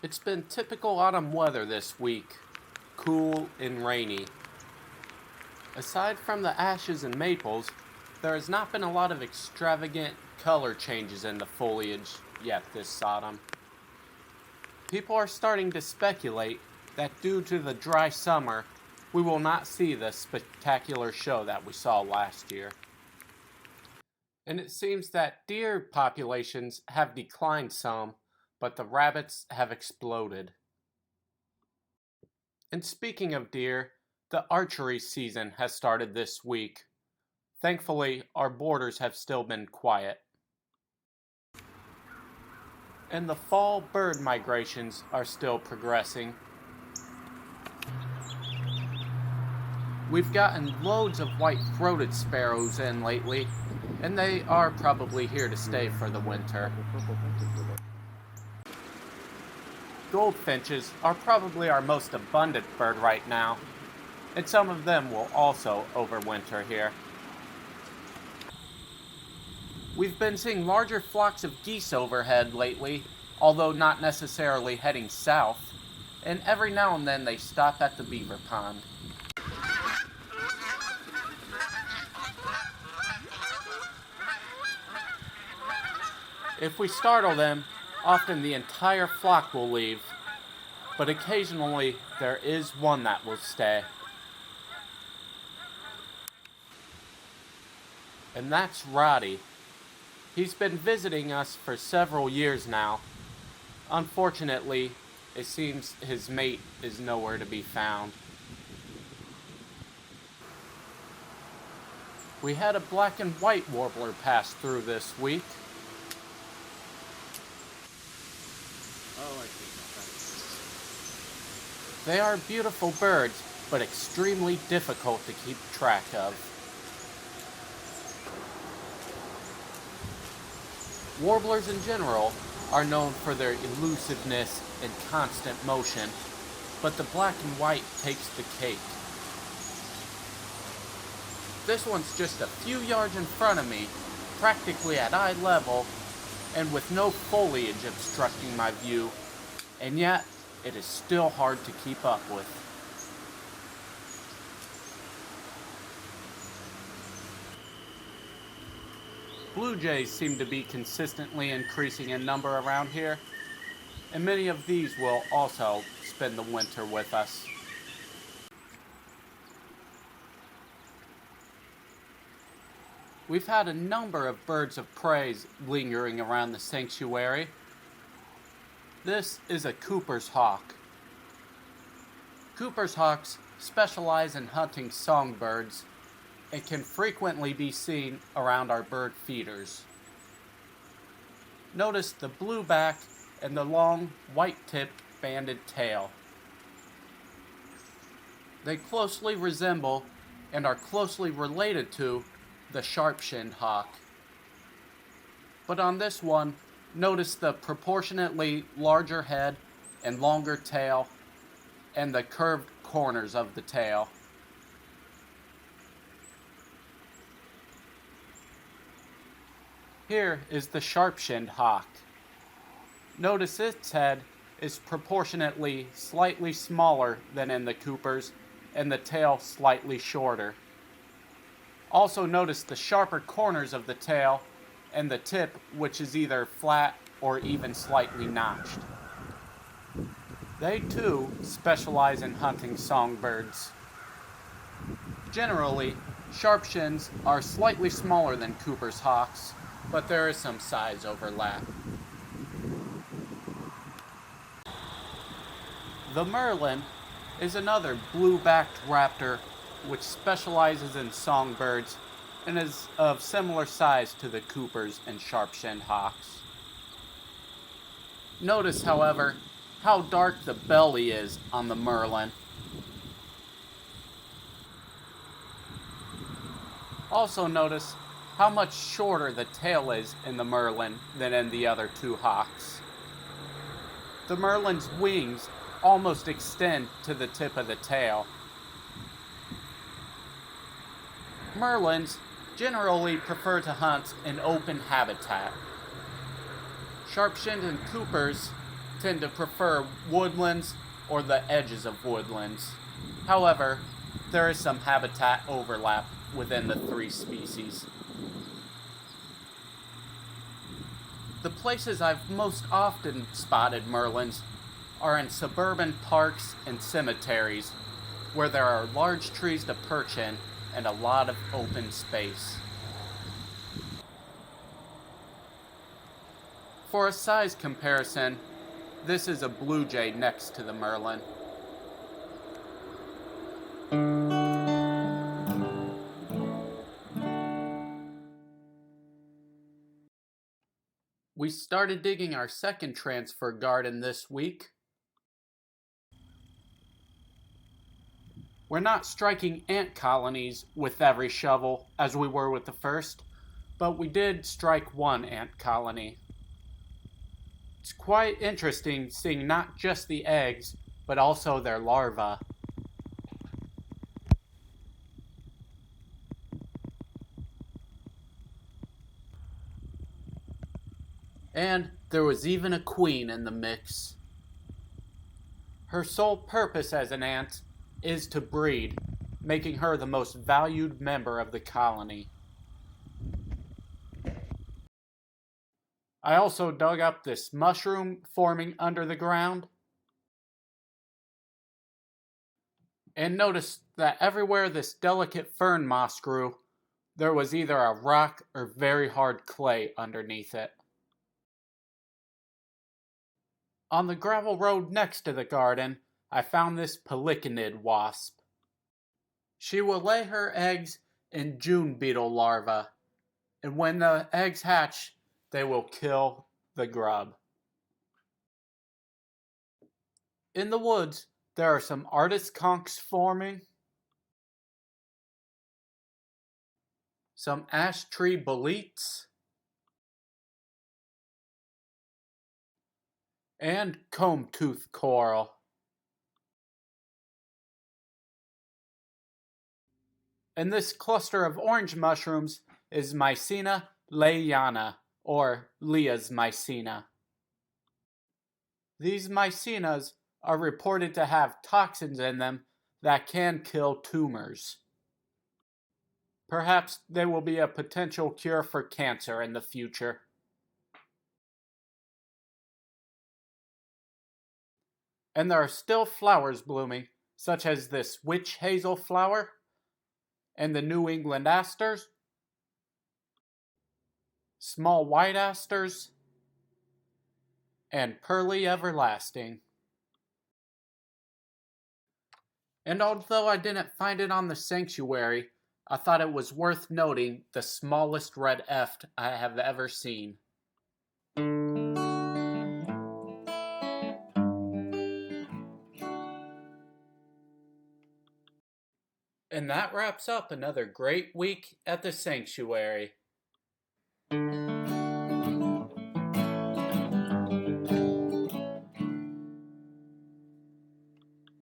It's been typical autumn weather this week, cool and rainy. Aside from the ashes and maples, there has not been a lot of extravagant color changes in the foliage yet this autumn. People are starting to speculate that due to the dry summer, we will not see the spectacular show that we saw last year. And it seems that deer populations have declined some, but the rabbits have exploded. And speaking of deer, the archery season has started this week. Thankfully, our borders have still been quiet. And the fall bird migrations are still progressing. We've gotten loads of white-throated sparrows in lately, and they are probably here to stay for the winter. Goldfinches are probably our most abundant bird right now, and some of them will also overwinter here. We've been seeing larger flocks of geese overhead lately, although not necessarily heading south, and every now and then they stop at the beaver pond. If we startle them, often the entire flock will leave, but occasionally there is one that will stay. And that's Roddy. He's been visiting us for several years now. Unfortunately, it seems his mate is nowhere to be found. We had a black and white warbler pass through this week. They are beautiful birds, but extremely difficult to keep track of. Warblers in general are known for their elusiveness and constant motion, but the black and white takes the cake. This one's just a few yards in front of me, practically at eye level, and with no foliage obstructing my view, and yet it is still hard to keep up with. Blue jays seem to be consistently increasing in number around here, and many of these will also spend the winter with us. We've had a number of birds of prey lingering around the sanctuary. This is a Cooper's hawk. Cooper's hawks specialize in hunting songbirds and can frequently be seen around our bird feeders. Notice the blue back and the long, white-tipped banded tail. They closely resemble and are closely related to the sharp-shinned hawk. But on this one, notice the proportionately larger head and longer tail and the curved corners of the tail. Here is the sharp-shinned hawk. Notice its head is proportionately slightly smaller than in the Coopers and the tail slightly shorter. Also notice the sharper corners of the tail and the tip, which is either flat or even slightly notched. They too specialize in hunting songbirds. Generally, sharpshins are slightly smaller than Cooper's hawks, but there is some size overlap. The merlin is another blue-backed raptor which specializes in songbirds and is of similar size to the Coopers and sharp-shinned hawks. Notice, however, how dark the belly is on the merlin. Also notice how much shorter the tail is in the merlin than in the other two hawks. The merlin's wings almost extend to the tip of the tail. Merlins generally prefer to hunt in open habitat. Sharp-shinned and Coopers tend to prefer woodlands or the edges of woodlands. However, there is some habitat overlap within the three species. The places I've most often spotted merlins are in suburban parks and cemeteries, where there are large trees to perch in and a lot of open space. For a size comparison, this is a blue jay next to the merlin. We started digging our second transfer garden this week. We're not striking ant colonies with every shovel as we were with the first, but we did strike one ant colony. It's quite interesting seeing not just the eggs, but also their larvae. And there was even a queen in the mix. Her sole purpose as an ant is to breed, making her the most valued member of the colony. I also dug up this mushroom forming under the ground and noticed that everywhere this delicate fern moss grew, there was either a rock or very hard clay underneath it. On the gravel road next to the garden, I found this pelicanid wasp. She will lay her eggs in June beetle larvae, and when the eggs hatch, they will kill the grub. In the woods, there are some artist conchs forming, some ash tree boletes, and comb-tooth coral. And this cluster of orange mushrooms is Mycena leyana, or Leah's mycena. These mycenas are reported to have toxins in them that can kill tumors. Perhaps they will be a potential cure for cancer in the future. And there are still flowers blooming, such as this witch hazel flower, and the New England asters, small white asters, and pearly everlasting. And although I didn't find it on the sanctuary, I thought it was worth noting the smallest red eft I have ever seen. And that wraps up another great week at the sanctuary.